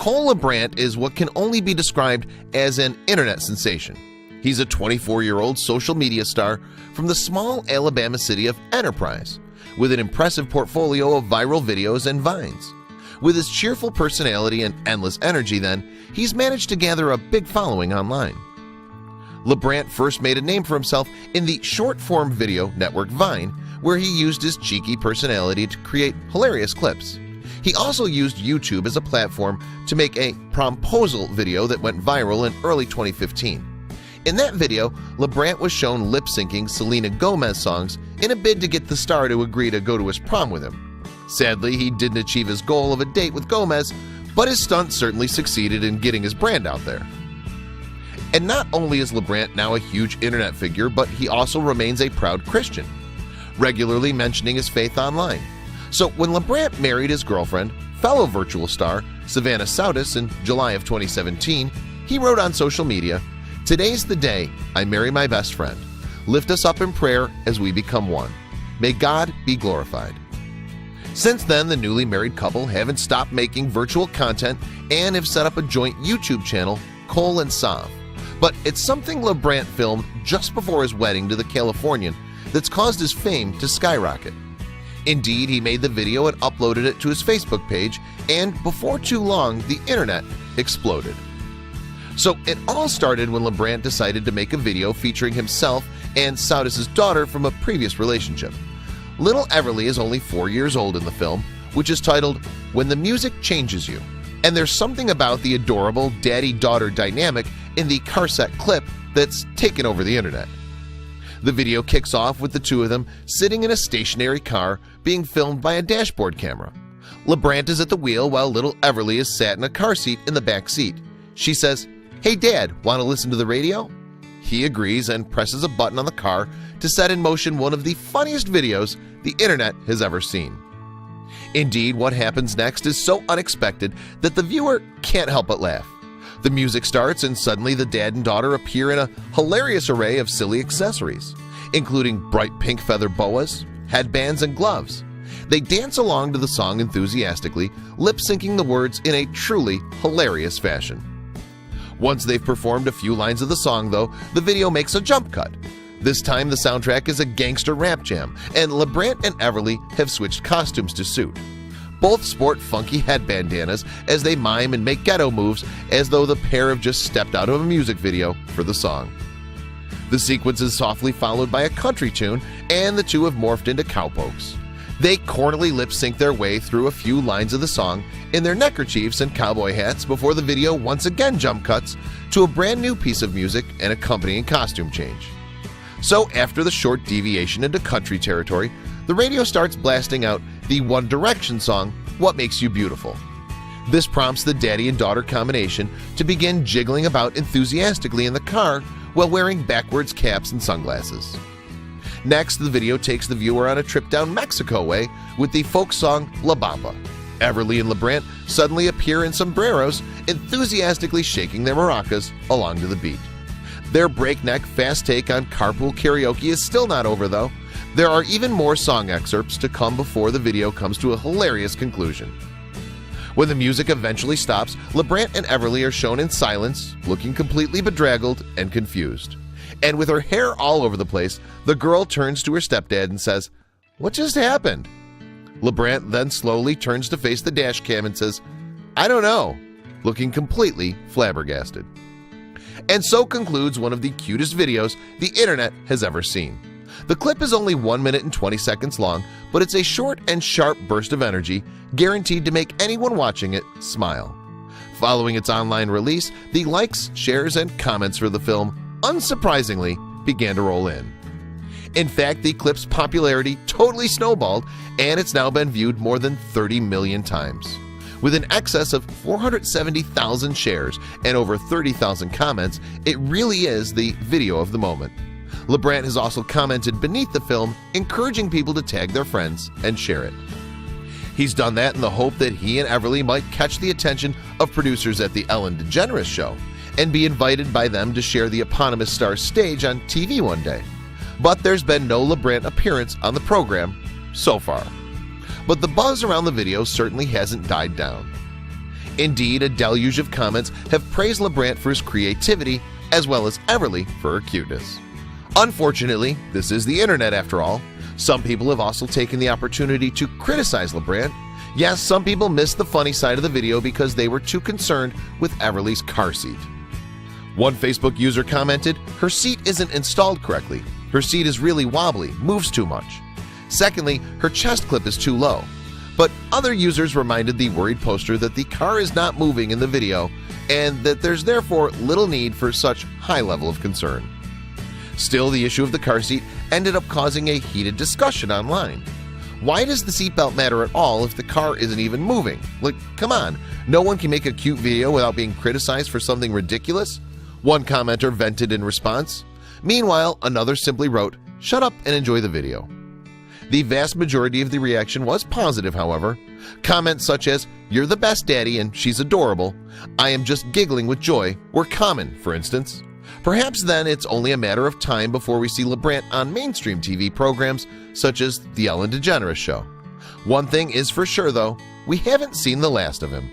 Cole LeBrant is what can only be described as an internet sensation. He's a 24-year-old social media star from the small Alabama city of Enterprise, with an impressive portfolio of viral videos and vines. With his cheerful personality and endless energy, then, he's managed to gather a big following online. LeBrant first made a name for himself in the short-form video network Vine, where he used his cheeky personality to create hilarious clips. He also used YouTube as a platform to make a promposal video that went viral in early 2015. In that video, LeBrant was shown lip-syncing Selena Gomez songs in a bid to get the star to agree to go to his prom with him. Sadly, he didn't achieve his goal of a date with Gomez, but his stunt certainly succeeded in getting his brand out there. And not only is LeBrant now a huge internet figure, but he also remains a proud Christian, regularly mentioning his faith online. So when LeBrant married his girlfriend, fellow virtual star Savannah Soudis in July of 2017, he wrote on social media, "Today's the day I marry my best friend. Lift us up in prayer as we become one. May God be glorified." Since then, the newly married couple haven't stopped making virtual content and have set up a joint YouTube channel, Cole and Sav. But it's something LeBrant filmed just before his wedding to the Californian that's caused his fame to skyrocket. Indeed, he made the video and uploaded it to his Facebook page, and before too long, the internet exploded. So it all started when LeBrant decided to make a video featuring himself and Soudis' daughter from a previous relationship. Little Everly is only 4 years old in the film, which is titled "When the Music Changes You," and there's something about the adorable daddy-daughter dynamic in the car set clip that's taken over the internet. The video kicks off with the two of them sitting in a stationary car being filmed by a dashboard camera. LeBrant is at the wheel while little Everly is sat in a car seat in the back seat. She says, "Hey Dad, want to listen to the radio?" He agrees and presses a button on the car to set in motion one of the funniest videos the internet has ever seen. Indeed, what happens next is so unexpected that the viewer can't help but laugh. The music starts and suddenly the dad and daughter appear in a hilarious array of silly accessories, including bright pink feather boas, headbands, and gloves. They dance along to the song enthusiastically, lip-syncing the words in a truly hilarious fashion. Once they've performed a few lines of the song, though, the video makes a jump cut. This time the soundtrack is a gangster rap jam, and LeBrant and Everly have switched costumes to suit. Both sport funky head bandanas as they mime and make ghetto moves as though the pair have just stepped out of a music video for the song. The sequence is softly followed by a country tune, and the two have morphed into cowpokes. They cornily lip-sync their way through a few lines of the song in their neckerchiefs and cowboy hats before the video once again jump cuts to a brand new piece of music and accompanying costume change. So after the short deviation into country territory, the radio starts blasting out the One Direction song, "What Makes You Beautiful." This prompts the daddy and daughter combination to begin jiggling about enthusiastically in the car while wearing backwards caps and sunglasses. Next, the video takes the viewer on a trip down Mexico way with the folk song La Bamba. Everly and LeBrant suddenly appear in sombreros, enthusiastically shaking their maracas along to the beat. Their breakneck fast take on carpool karaoke is still not over, though. There are even more song excerpts to come before the video comes to a hilarious conclusion. When the music eventually stops, LeBrant and Everly are shown in silence, looking completely bedraggled and confused. And with her hair all over the place, the girl turns to her stepdad and says, "What just happened?" LeBrant then slowly turns to face the dash cam and says, "I don't know," looking completely flabbergasted. And so concludes one of the cutest videos the internet has ever seen. The clip is only 1 minute and 20 seconds long, but it's a short and sharp burst of energy guaranteed to make anyone watching it smile. Following its online release, the likes, shares, and comments for the film, unsurprisingly, began to roll in. In fact, the clip's popularity totally snowballed, and it's now been viewed more than 30 million times. With an excess of 470,000 shares and over 30,000 comments, it really is the video of the moment. LeBrant has also commented beneath the film, encouraging people to tag their friends and share it. He's done that in the hope that he and Everly might catch the attention of producers at the Ellen DeGeneres show and be invited by them to share the eponymous star's stage on TV one day. But there's been no LeBrant appearance on the program so far. But the buzz around the video certainly hasn't died down. Indeed, a deluge of comments have praised LeBrant for his creativity as well as Everly for her cuteness. Unfortunately, this is the internet after all. Some people have also taken the opportunity to criticize LeBrant. Yes, some people missed the funny side of the video because they were too concerned with Everly's car seat. One Facebook user commented, "Her seat isn't installed correctly. Her seat is really wobbly, moves too much. Secondly, her chest clip is too low." But other users reminded the worried poster that the car is not moving in the video and that there's therefore little need for such high level of concern. Still, the issue of the car seat ended up causing a heated discussion online. Why does the seatbelt matter at all if the car isn't even moving? Like, come on, no one can make a cute video without being criticized for something ridiculous? One commenter vented in response. Meanwhile, another simply wrote, "Shut up and enjoy the video." The vast majority of the reaction was positive, however. Comments such as, "You're the best, Daddy, and she's adorable," "I am just giggling with joy," were common, for instance. Perhaps then it's only a matter of time before we see LeBrant on mainstream TV programs such as The Ellen DeGeneres Show. One thing is for sure, though, we haven't seen the last of him.